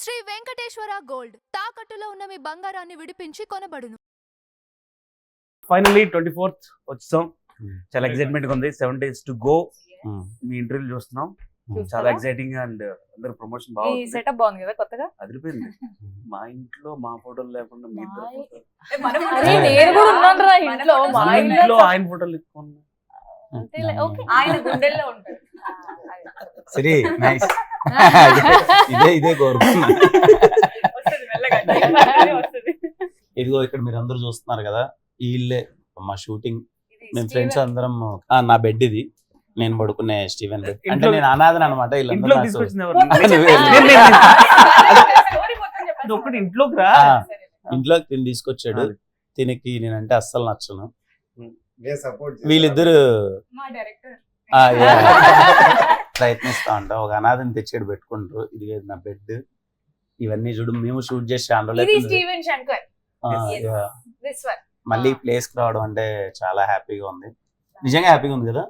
Shri Venkateswara gold తాకట్టులో ఉన్న మీ బంగారాన్ని విడిపించి కొనబడును. ఫైనల్లీ 24th వచ్చాం. చాలా ఎక్సైట్మెంట్ గా ఉంది. 7 days to go. Me interview చూస్తున్నాం. చాలా ఎక్సైటింగ్ అండ్ అందరూ ప్రమోషన్ బాగుంది. ఈ సెటప్ బాగుంది కదా కొత్తగా. అదిరిపోయింది. మా ఇంట్లో మా ఫోటోలు లేకుండా మీ ఇద్దరు అరే నేను కూడా ఉన్నానురా ఇంట్లో. మా ఇంట్లో ఆయన ఫోటోలు ఎక్కువ ఆయన గుండెల్లో ఉంటాడు. సరే నైస్. ఇదే కోరుకున్నా. ఇదిగో ఇక్కడ మీరు అందరూ చూస్తున్నారు కదా, ఈ ఇల్లే మా షూటింగ్. మేము ఫ్రెండ్స్ అందరం. నా బెడ్ ఇది, నేను పడుకునే స్టీవెన్ బెడ్. అంటే నేను అనాథని అనమాట. ఇంట్లోకి తిని తీసుకొచ్చాడు. తినకి నేనంటే అస్సలు నచ్చను. వీళ్ళిద్దరు ప్రయత్నిస్తా ఉంటా. ఒక అనాథని తెచ్చాడు పెట్టుకుంటారు. ఇది నా బెడ్. ఇవన్నీ చూడు, మేము షూట్ చేసి మళ్ళీ ప్లేస్ కి రావడం అంటే చాలా హ్యాపీగా ఉంది. నిజంగా హ్యాపీగా ఉంది కదా.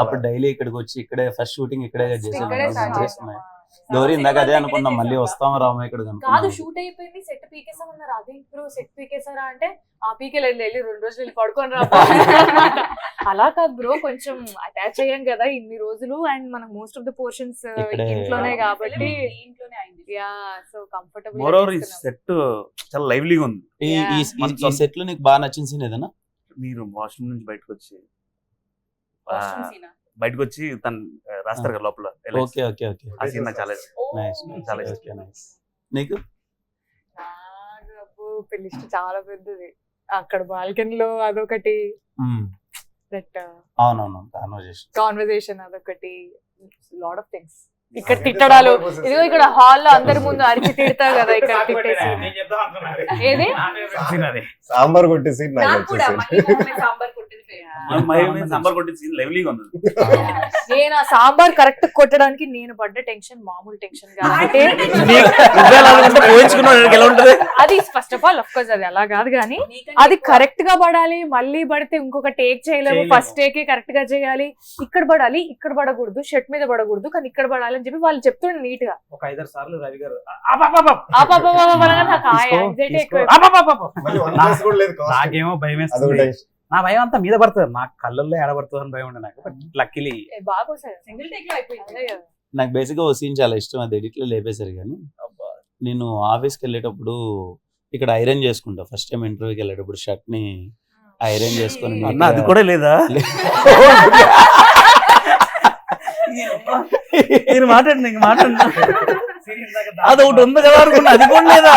అప్పుడు డైలీ ఇక్కడికి వచ్చి ఇక్కడే ఫస్ట్ షూటింగ్ ఇక్కడే చేసాను. గౌరీ ఇందాక అదే అనుకున్నాం, మళ్ళీ వస్తాం రామా ఇక్కడ కాదు. షూట్ అయిపోయింది, సెట్ పీకేసామన్నారు. అదే ఇప్పుడు సెట్ పీకేసారా అంటే ఆ పీకే వెళ్ళి 2 రోజులు వెళ్ళి పడుకొని రా. అలా కాదు బ్రో, కొంచెం అటాచ్ అయ్యాం కదా ఇన్ని రోజులు. అండ్ మనకు మోస్ట్ ఆఫ్ ద పోర్షన్స్ ఇంట్లోనే కాబట్టి యా సో కంఫర్టబుల్. మోరోవర్ ఈ సెట్ చాలా లైవ్లీగా ఉంది. ఈ సెట్ లో నీకు బాగా నచ్చిన సీన్ ఏదైనా? మీరు వాష్రూమ్ నుంచి బయటకు వచ్చి తను రాస్తారు కదా లోపల. Okay okay okay. ఆ సీన్ నాకు చాలా చాలా నీకు? పెళ్లి చాలా పెద్దది. అక్కడ బాల్కనీలో అదొకటి, అవునవును కాన్వర్సేషన్ అదొకటి, లాట్ ఆఫ్ థింగ్స్. ఇక్కడ తిట్టడాలు, ఇదిగో ఇక్కడ హాల్లో అందరి ముందు అరిచి తిడతావు కదా, ఇక్కడ తిట్టేసి ఏది సాంబార్ కొట్టేసి నేను ఆ సాంబార్ కరెక్ట్ కొట్టడానికి నేను పడ్డ టెన్షన్ మామూలు టెన్షన్ కాదు. అది ఫస్ట్ ఆఫ్ ఆల్ కోర్స్ అది అలా కాదు, కానీ అది కరెక్ట్ గా పడాలి. మళ్ళీ పడితే ఇంకొక టేక్ చేయలేము. ఫస్ట్ టేకే కరెక్ట్ గా చేయాలి. ఇక్కడ పడాలి, ఇక్కడ పడకూడదు, షర్ట్ మీద పడకూడదు, కానీ ఇక్కడ పడాలి అని చెప్పి వాళ్ళు చెప్తుండే నీట్ గా. ఒక 5-6 సార్లు రవి గారు నాకేమో భయం వేస్తుంది. నా భయం అంతా మీద పడుతుంది, నా కళ్ళల్లో ఏడబడుతుంది అని భయం ఉండే నాకు. లక్కీలీ నాకు బేసిక్ గా ఓ సీన్ చాలా ఇష్టం. అది ఎడిట్ లో లేపేశారు. కానీ నేను ఆఫీస్కి వెళ్ళేటప్పుడు ఇక్కడ ఐరన్ చేసుకుంటా. ఫస్ట్ టైం ఇంటర్వ్యూకి వెళ్ళేటప్పుడు షర్ట్ ని ఐరన్ చేసుకుని. అది కూడా లేదా? నేను మాట్లాడినా అది ఒకటి ఉంది కదా అనుకున్నా, అది కూడా లేదా?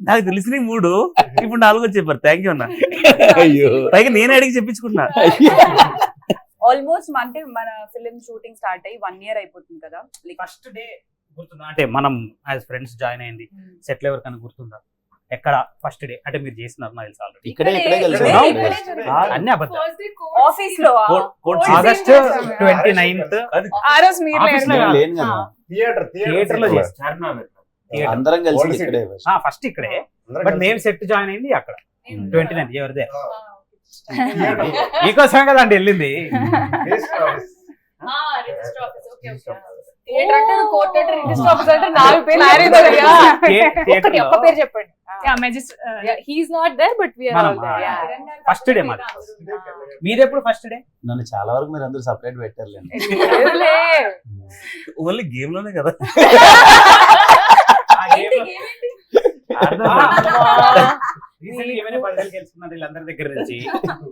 నాకు తెలిసిన 3 ఇప్పుడు 4 చెప్పారు. థ్యాంక్ యూ అన్న. పైగా నేనే అడిగి చెప్పించుకుంటున్నా. ఆల్మోస్ట్ అంటే మన ఫిలిం షూటింగ్ స్టార్ట్ అయ్యి 1 year అయిపోతుంది కదా. ఫస్ట్ డే గుర్తుందా? అంటే మనం యాజ్ ఫ్రెండ్స్ జాయిన్ అయింది సెటిల్ ఎవరికైనా గుర్తుందా? ఎక్కడ ఫస్ట్ డే అంటే మీరు చేసినారు నాకు తెలుసు ఆల్రెడీ. అన్ని అబద్ధాలు. ఆఫీస్ లో ఆగస్ట్ 29th ఆ రోజు థియేటర్ లో చేస్తారు. అందరం కలిసి ఇక్కడే ఫస్ట్ ఇక్కడే, బట్ మేము సెట్ జాయిన్ అయింది అక్కడ 29th. ఎవరిదే మీకోసమే కదండి వెళ్ళింది. చెప్పండి. ఫస్ట్ డే మాది. మీది ఎప్పుడు ఫస్ట్ డే? నన్ను చాలా వరకు మీరు అందరూ సపరేట్ పెట్టారులేండి. ఓన్లీ గేమ్ లోనే కదా. వీళ్ళందరి దగ్గర నుంచి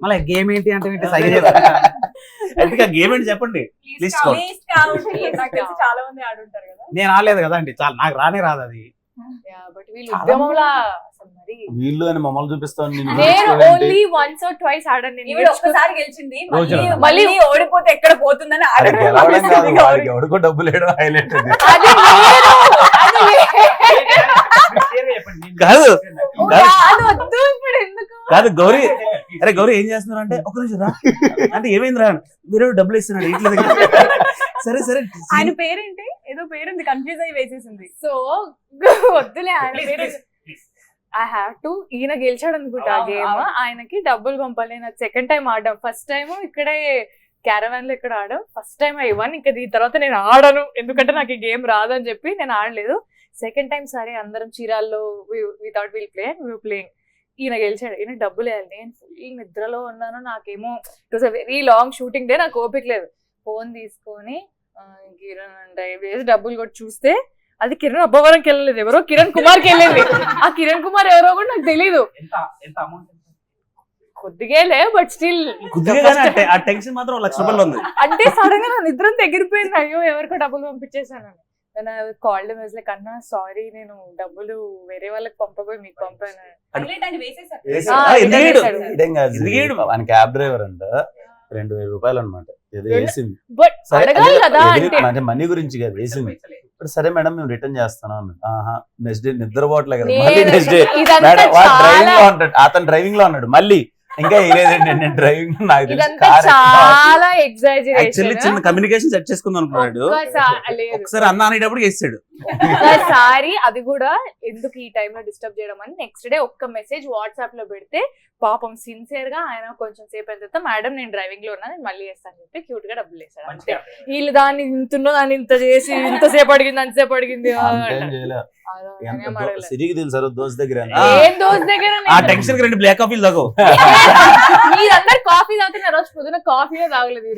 మళ్ళీ గేమ్ ఏంటి అంటే గేమ్ ఏంటి చెప్పండి. చాలా మంది ఆడుంటారు కదా. నేను ఆడలేదు కదా అండి, చాలా నాకు రానే రాదు అది. వీళ్ళు అని మమ్మల్ని చూపిస్తాను. ఒక్కసారి గెలిచింది, మళ్ళీ ఓడిపోతే ఎక్కడ పోతుందని ఎవరికో డబ్బులు వేయడం హైలైట్. కాదు గౌరీ, అరే గౌరీ ఏం చేస్తున్నారు అంటే ఒక నిమిషం రా అంటే ఏమైంది రా, మీరు డబ్బులు ఇస్తున్నాడు ఇంట్లో దగ్గర. సరే సరే ఆయన పేరేంటి? ఏదో పేరుంది, కన్ఫ్యూజ్ అయ్యి వేసేసింది. సో వద్దులే ఆయన పేరు. I have to. ఈయన గెలిచాడు అనుకుంటా ఆ గేమ్. ఆయనకి డబ్బులు పంపాలి. నేను సెకండ్ టైం ఆడాం. ఫస్ట్ టైం ఇక్కడే క్యారవాన్ లో ఇక్కడ ఆడాం. First time I won. ఇంకా దీని తర్వాత నేను ఆడను, ఎందుకంటే నాకు ఈ గేమ్ రాదని చెప్పి నేను ఆడలేదు. సెకండ్ టైం సరే అందరం చీరాల్లో వితౌట్ విల్ ప్లేయింగ్. ఈయన గెలిచాడు, ఈయన డబ్బులు వేయాలి. నేను ఫుల్ నిద్రలో ఉన్నాను, నాకేమో it was a very long shooting day, నాకు ఓపిక లేదు. ఫోన్ తీసుకొని కిరణ్ డ్రైవ్ చేసి డబ్బులు కొట్టి చూస్తే అది కిరణ్ అబ్బవరంకి వెళ్ళలేదు, ఎవరో కిరణ్ కుమార్కి వెళ్ళింది. ఆ కిరణ్ కుమార్ ఎవరో కూడా నాకు తెలీదు. కొద్దిగేలే బట్ స్టిల్ ఆ టెన్షన్ మాత్రం 1,00,000 రూపాయలు ఉంది. అంటే సడన్ గా నా నిద్ర ఎగిరిపోయింది, అయ్యో ఎవరికో డబ్బులు పంపించేసాను. కాల్డ్ మెసేజ్ కన్నా సారీ, నేను డబ్బులు వేరే వాళ్ళకి పంపబోయి మీకు పంపాను. ఆయన క్యాబ్ డ్రైవర్ అంట, 2,000 రూపాయలు అనమాట ఏదో వేసింది. బట్ అడగాలి కదా అంటే మనీ గురించి కదా వేసింది. ఇప్పుడు సరే మేడం మేము రిటర్న్ చేస్తాను అన్నాడు. నెక్స్ట్ డే నిద్రపోవట్లే కదా, మళ్ళీ నెక్స్ట్ డే డ్రైవింగ్ లో ఉంటాడు, అతను డ్రైవింగ్ లో ఉన్నాడు. మళ్ళీ ఇంకా వేయలేదండి నేను డ్రైవింగ్, నాకు చాలా యాక్చువల్లీ చిన్న కమ్యూనికేషన్ సెట్ చేసుకుందాం అనుకున్నాడు. ఒకసారి అన్న అనేటప్పుడు చేస్తాడు. ఒకసారి అది కూడా ఎందుకు ఈ టైమ్ లో డిస్టర్బ్ చేయడం అని నెక్స్ట్ డే ఒక్క మెసేజ్ వాట్సాప్ లో పెడితే పాపం సిన్సియర్ గా ఆయన కొంచెం సేపు అయిన తర్వాత మేడం నేను డ్రైవింగ్ లో ఉన్నా, నేను మళ్ళీ చేస్తాను చెప్పి క్యూట్ గా డబ్బులు వేస్తాడు. అంతే. వీళ్ళు దాన్ని ఇంతున్నో దాన్ని ఇంత చేసి ఇంతసేపు అడిగింది అంతసేపు అడిగింది. సిరికి తెలుసు దోస్ దగ్గర ఏం దోస్ దగ్గర ఆ టెన్షన్ కి 2 బ్లాక్ కాఫీలు తాగో. మీరందరూ కాఫీ తాగితే నా రోజు పొద్దున కాఫీనే తాగలేదు.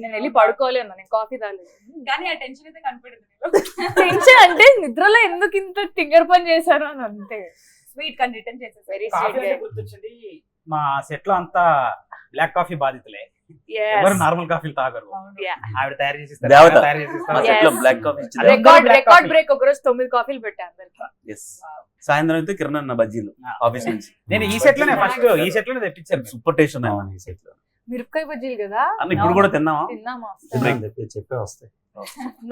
నేను వెళ్ళి పడుకోలే అన్నా, నేను కాఫీ తాగలేదు. కానీ ఆ టెన్షన్ అయితే కనపడదు. టెన్షన్ అంటే నిద్రలో ఎందుకు ఇంత టింగర్ పని చేశారు అని. అంతే. స్వీట్ కన్ రిటర్న్ చేసేసి వెరీ కాఫీ అంటే గుర్తొచ్చింది, మా సెట్ లో అంతా బ్లాక్ కాఫీ బాధితులే, ఎవరు నార్మల్ కాఫీలు తాగరు. ఆవిడ తయారు చేసి దేవత. తయారు చేసి మా set లో బ్లాక్ కాఫీ ఇచ్చింది. రికార్డ్ బ్రేక్ ఒక రోజు 9 కాఫీలు పెట్టా అందరికి. Yes. సాయంత్రం అయితే కిరణ్ అన్న బజ్జీలు ఆఫీస్ నుంచి. నేను ఈ సెట్ లోనే ఫస్ట్ ఈ సెట్ లోనే తెప్పించాను. సూపర్ టేస్ట్ ఉన్నాయి ఈ సెట్ లో మిరపకాయ బజ్జీలు కదా అన్న, ఇప్పుడు కూడా తిన్నావా? తిన్నామా? చెప్పే వస్తాయి.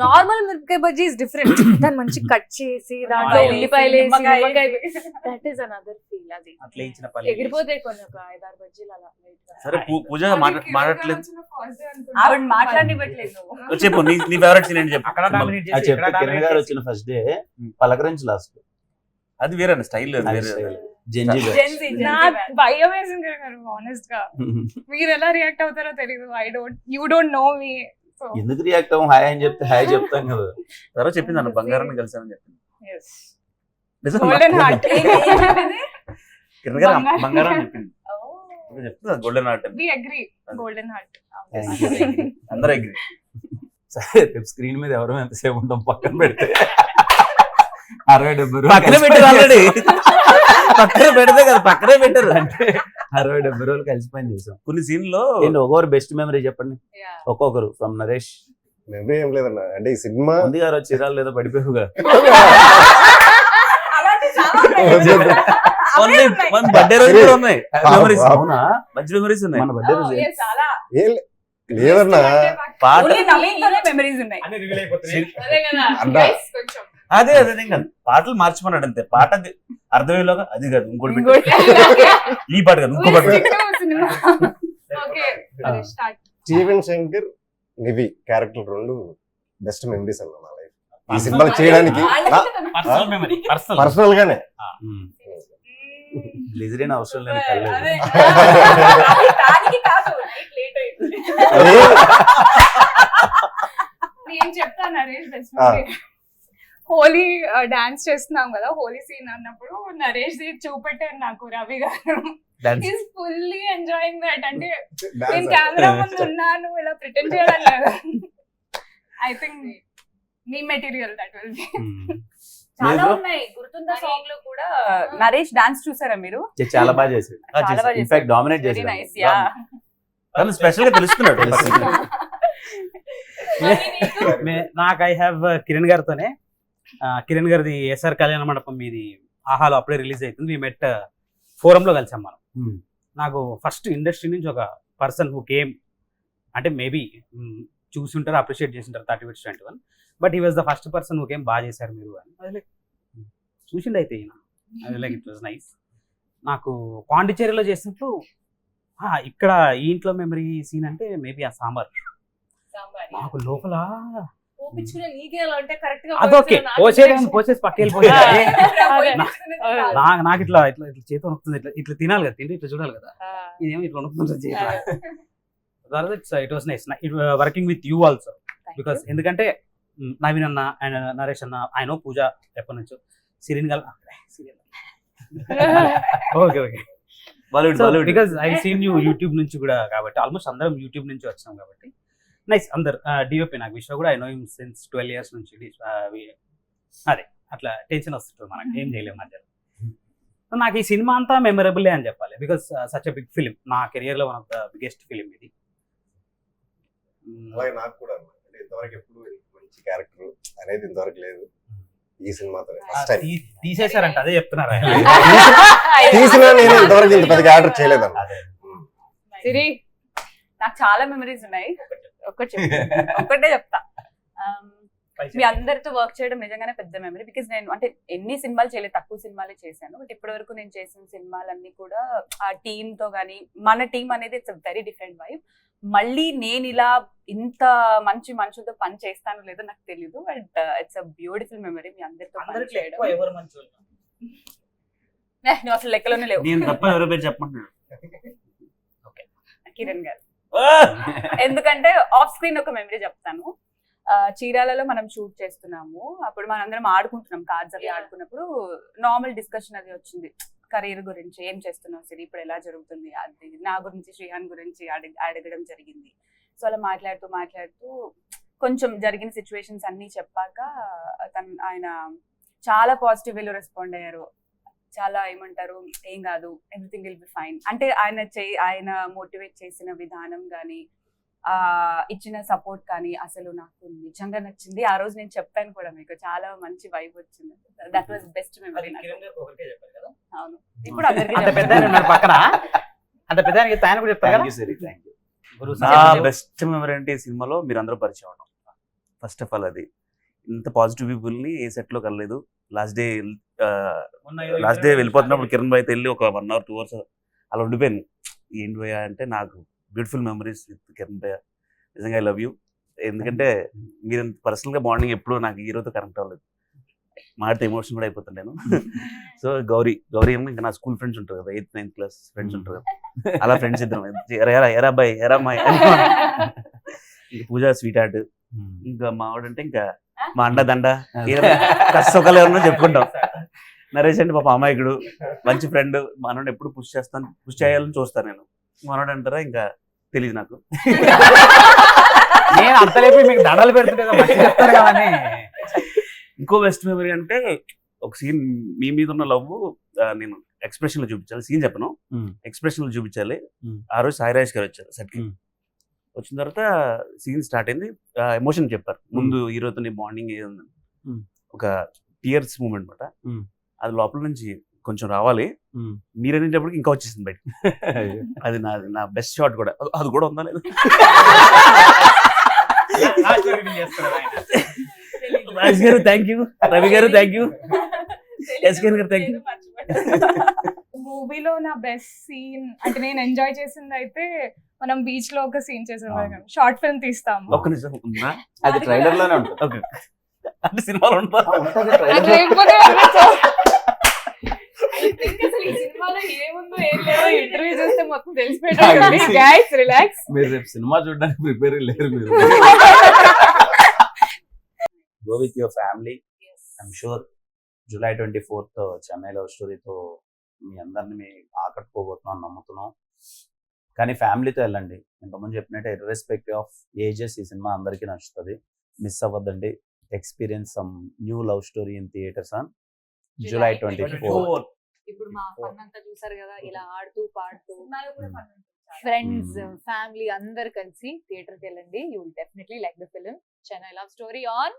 నార్మల్ మిరపకాయ బజ్జీ ఇస్ డిఫరెంట్. దాన్ని మంచి కట్ చేసి దాంట్లో ఉల్లిపాయలు వేసి దట్ ఈస్ అనదర్ ఫీల్. అది అట్లా ఇచ్చిన పల్లి ఎగిరిపోతాయి కొన్ని ఒక 5-6 బజ్జీలు అలా. సరే పూజ మాట్లాడలేదు, ఆవిడ మాట్లాడివ్వట్లేదు. చెప్పు నీ ఫేవరెట్ సీన్ ఏంటి చెప్పు. అక్కడ డామినేట్ చేసి చెప్తే కిరణ్ గారు వచ్చిన ఫస్ట్ డే పలకరించి లాస్ట్ అది వేరే స్టైల్ వేరే. నాకు భయం వేసింది ఆనెస్ట్ గా. మీరు ఎలా రియాక్ట్ అవుతారో తెలియదు. యూ డోంట్ నో మీ. ఎందుకు రియాక్ట్ అవ్వం? హాయ్ అని చెప్తే హాయ్ చెప్తాం కదా. తర్వాత చెప్పింది అన్న బంగారాన్ని కలిసానని చెప్పింది. Golden heart. కిరణ్ గారు బంగారం చెప్పింది, చెప్తుంది golden heart. We agree, golden heart. అందరూ అగ్రీ. సరే రేపు స్క్రీన్ మీద ఎవరు ఎంతసేపు ఉంటాం పక్కన పెడితే 60-70 పక్కనే పెట్టారు ఆల్రెడీ. పక్కనే పెడితే కదా, పక్కనే పెట్టారు. అంటే 60-70 రోజులు కలిసి పని చేసాం. కొన్ని సీన్ లో ఒక్కొక్కరు బెస్ట్ మెమరీ చెప్పండి, ఒక్కొక్కరు. ఫ్రమ్ నరేష్. మెమరీ ఏం లేదన్న, అంటే ఈ సినిమా ఉంది గారు చీరాలు లేదా పడిపోయావుగా. బర్త్డే రోజు కూడా ఉన్నాయి మెమరీస్. అవునా? మంచి మెమరీస్ ఉన్నాయి. మన బర్త్డే రోజు ఏం లేదన్నా. పాట మెమరీస్ ఉన్నాయి. అన్ని రివీల్ అయిపోతున్నాయి. అదే అదే కాదు, పాటలు మార్చుకున్నాడు అంతే. పాట అర్థమయ్యేలోగా అది కాదు ఇంకోటి పెట్టు, ఈ పాట కాదు ఇంకో పాట. Steven Shankar నివి character 2 best memories అన్న నా లైఫ్. ఈ సినిమాలు చేయడానికి పర్సనల్ మెమరీ, పర్సనల్ గానే గ్లిజరిన్ అవసరం లేదు కళ్ళు. నేను చెప్తాను నరేష్ బెస్ట్. హోలీ డాన్స్ చేస్తున్నాం కదా, హోలీ సీన్ అన్నప్పుడు నరేష్ చూపెట్టారు నాకు రవి గారు. Is fully enjoying that. అంటే నేను కెమెరా ముందు ఉన్నాను ఇలా ప్రిటెండ్ చేయడం లేదు. I think me material that will be. చాలా ఉన్నాయి. గుర్తుందా సాంగ్ లో కూడా నరేష్ డాన్స్ చూసారా మీరు? చాలా బాగా చేశాడు. ఇన్ఫాక్ట్ డామినేట్ చేశాడు. స్పెషల్ గా తెలుస్తున్నాడు. నాకు ఐ హ్యావ్ కిరణ్ గారితోనే, కిరణ్ గారిది ఎస్ఆర్ కళ్యాణ మండపం మీది ఆహాలో అప్పుడే రిలీజ్ అవుతుంది. మీ మెట్ ఫోరం లో కలిసాం మనం. నాకు ఫస్ట్ ఇండస్ట్రీ నుంచి ఒక పర్సన్ హూ కేమ్, అంటే మేబీ చూసుంటారు, అప్రిషియేట్ చేసింటారు 30-21, but he was the first person who came. బాగా చేశారు మీరు అని. అది లైక్ చూసిండు అయితే ఈయన, అది లైక్ ఇట్ వాజ్ నైస్. నాకు పాండిచేరిలో చేసినప్పుడు ఇక్కడ ఈ ఇంట్లో మెమరీ సీన్ అంటే మేబీ ఆ సాంబార్. నాకు లోపల అదొకే పోసేసి పక్క వెళ్ళిపోయింది. నాకు ఇట్లా ఇట్లా ఇట్లా చేతి వణుకుతుంది. ఇట్లా తినాలి కదా, తింటే ఇట్లా చూడాలి కదా, ఇదేమో ఇట్లా వణుకుతుంది. It was nice working with you also, because ఎందుకంటే నవీన్ అన్న అండ్ నరేష్ అన్న, ఆయన పూజ ఎప్పటి నుంచో, సిరిన్ గల్ okay okay. Bollywood because I seen you YouTube నుంచి కూడా, కాబట్టి ఆల్మోస్ట్ అందరం యూట్యూబ్ నుంచి వచ్చినాం కాబట్టి నైస్. అందరు డిఓపి నాకు విషయం కూడా I know him since 12 years నుంచి. అదే అట్లా టెన్షన్ వస్తుంటుంది మనకి, ఏం చేయలేము మధ్యలో. సో నాకు ఈ సినిమా అంతా మెమరబుల్ అని చెప్పాలి, because such a big film, నా కెరియర్లో one of the biggest film ఇది. అలాగే నాకు కూడా అంటే ఇంతవరకు ఎప్పుడు మంచి క్యారెక్టర్ అనేది ఇంతవరకు లేదు. ఈ సినిమాతో ఫస్ట్ టైం తీసేశారంట, అదే చెప్తున్నారు. తీసినా నేను ఇంతవరకు ఇంత పెద్ద క్యారెక్టర్ చేయలేదన్న. సిరి నాకు చాలా మెమరీస్ ఉన్నాయి. ఒక్కటే చెప్తా. మీ అందరితో వర్క్ చేయడం నిజంగానే పెద్ద మెమరీ. బికాజ్ నేను అంటే ఎన్ని సినిమాలు చేయలేదు, తక్కువ సినిమాలే చేశాను. బట్ ఇప్పటి వరకు నేను చేసిన సినిమాలన్నీ కూడా ఆ టీమ్ తో కానీ, మన టీం అనేది ఇట్స్ వెరీ డిఫరెంట్ వైబ్. మళ్ళీ నేను ఇలా ఇంత మంచి మనుషులతో పని చేస్తానో లేదో నాకు తెలియదు. But it's a beautiful memory మీ అందరితో పని చేయడం. నువ్వు అసలు లెక్కలోనే లేవు. నేను తప్ప ఎవరో పేరు చెప్పమంటున్నాడు. కిరణ్ గారు. ఎందుకంటే ఆఫ్ స్క్రీన్ ఒక మెమరీ చెప్తాను. చీరాలలో మనం షూట్ చేస్తున్నాము. అప్పుడు మనందరం ఆడుకుంటున్నాం, కార్డ్స్ అవి ఆడుకున్నప్పుడు నార్మల్ డిస్కషన్ అది వచ్చింది. కెరీర్ గురించి, ఏం చేస్తున్నావు సిరి, ఇప్పుడు ఎలా జరుగుతుంది, అది నా గురించి, శ్రీహాన్ గురించి అడగడం జరిగింది. సో అలా మాట్లాడుతూ కొంచెం జరిగిన సిచ్యువేషన్స్ అన్ని చెప్పాక ఆయన చాలా పాజిటివ్ వేలో రెస్పాండ్ అయ్యారు. చాలా ఏమంటారు, ఏం కాదు, ఎవ్రీథింగ్ విల్ బి ఫైన్. అంటే ఆయన మోటివేట్ చేసిన విధానం కానీ, ఇచ్చిన సపోర్ట్ కానీ అసలు నాకు నిజంగా నచ్చింది. ఆ రోజు నేను చెప్పాను కూడా మీకు, చాలా మంచి వైబ్ వచ్చింది. That was best memory. అవును, ఇప్పుడు నా బెస్ట్ మెమరీ అంటే ఈ సినిమాలో మీరు అందరూ పరిచయం అవడం. ఫస్ట్ ఆఫ్ ఆల్ అది ఇంత పాజిటివ్ పీపుల్ ని ఏ సెట్ లో కలలేదు. లాస్ట్ డే వెళ్ళిపోతున్నప్పుడు కిరణ్ భాయ్ వెళ్ళి ఒక 1 hour 2 hours అలా ఉండిపోయాను. ఏంటి భయ్యా అంటే నాకు బ్యూటిఫుల్ మెమరీస్ విత్ కిరణ్ భయ్య. నిజంగా ఐ లవ్ యూ. ఎందుకంటే మీరు పర్సనల్ గా బాండింగ్ ఎప్పుడు నాకు హీరోతో కనెక్ట్ అవ్వలేదు. మాడితే ఎమోషన్ కూడా అయిపోతాను నేను. సో గౌరీ ఏమో ఇంకా నా స్కూల్ ఫ్రెండ్స్ ఉంటారు కదా, 8th 9th class ఫ్రెండ్స్ ఉంటారు కదా, అలా ఫ్రెండ్స్ ఇద్దరం. ఎరా అబ్బాయి, ఎరా అమ్మాయి. ఇంకా పూజ స్వీట్ హార్ట్. ఇంకా మావాడంటే ఇంకా మా అండ దండ, కష్టసుఖాలు ఏమన్నా చెప్పుకుంటాం. నరేష్ అంటే పాప అమాయకుడు, మంచి ఫ్రెండ్. మనోడు ఎప్పుడు పుష్ చేయాలని చూస్తాను నేను. మనోడు అంటారా ఇంకా తెలియదు నాకు. నేను అంతలేపి మీకు దండలు పెడుతుంటే. ఇంకో బెస్ట్ మెమరీ అంటే ఒక సీన్ మీ మీద ఉన్న లవ్ నేను ఎక్స్ప్రెషన్ లో చూపించాలి. సీన్ చెప్పను, ఎక్స్ప్రెషన్ లో చూపించాలి. ఆ రోజు సాయి రాజేష్ గారు వచ్చారు సెట్ కి. వచ్చిన తర్వాత సీన్ స్టార్ట్ అయింది. ఎమోషన్ చెప్పారు ముందు హీరోతో బాండింగ్ ఏది, ఒక టీయర్స్ మూమెంట్ అనమాట. అది లోపల నుంచి కొంచెం రావాలి. మీరు అనేటప్పటికి ఇంకా వచ్చేసింది బయట. అది నా బెస్ట్ షాట్ కూడా. అది కూడా ఉందా లేదు. రాజ్ గారు థ్యాంక్ యూ, రవి గారు థ్యాంక్ యూ, ఎస్కేన్ గారు థ్యాంక్ యూ. మూవీలో నా బెస్ట్ సీన్ అంటే నేను ఎంజాయ్ చేసింది అయితే మనం బీచ్ లో ఒక సీన్ చేసాం, షార్ట్ ఫిల్మ్ తీస్తాము. ఒక్క నిమిషం ఉందా? అది ట్రైలర్ లోనే ఉంటుంది. అంటే సినిమాలో ఉంటుందా? ఇంటర్వ్యూ చూస్తే మొత్తం తెలిసిపోయింది. Guys relax. మీరు రేపు సినిమా చూడడానికి ప్రిపేర్ లేరు మీరు. Go with your family. I'm sure July 24th Chennai love స్టోరీతో మీ అందరిని ఆకట్టుకోబోతున్నాం నమ్ముతున్నాం. కానీ ఫ్యామిలీతో వెళ్ళండి. ఇంతకుముందు చెప్పినట్టు ఇర్రెస్పెక్టివ్ ఆఫ్ ఏజెస్ ఈ సినిమా అందరికీ నచ్చుతుంది. మిస్ అవ్వద్దండి. Experience some new love story in theatres on July 24th. ఇప్పుడు మా ఫన్ అంతా చూసారు కదా, ఇలా ఆడుతూ పాడుతూ ఫ్రెండ్స్ ఫ్యామిలీ అందరు కలిసి థియేటర్ కి వెళ్ళండి. You will definitely like the film Chennai love story on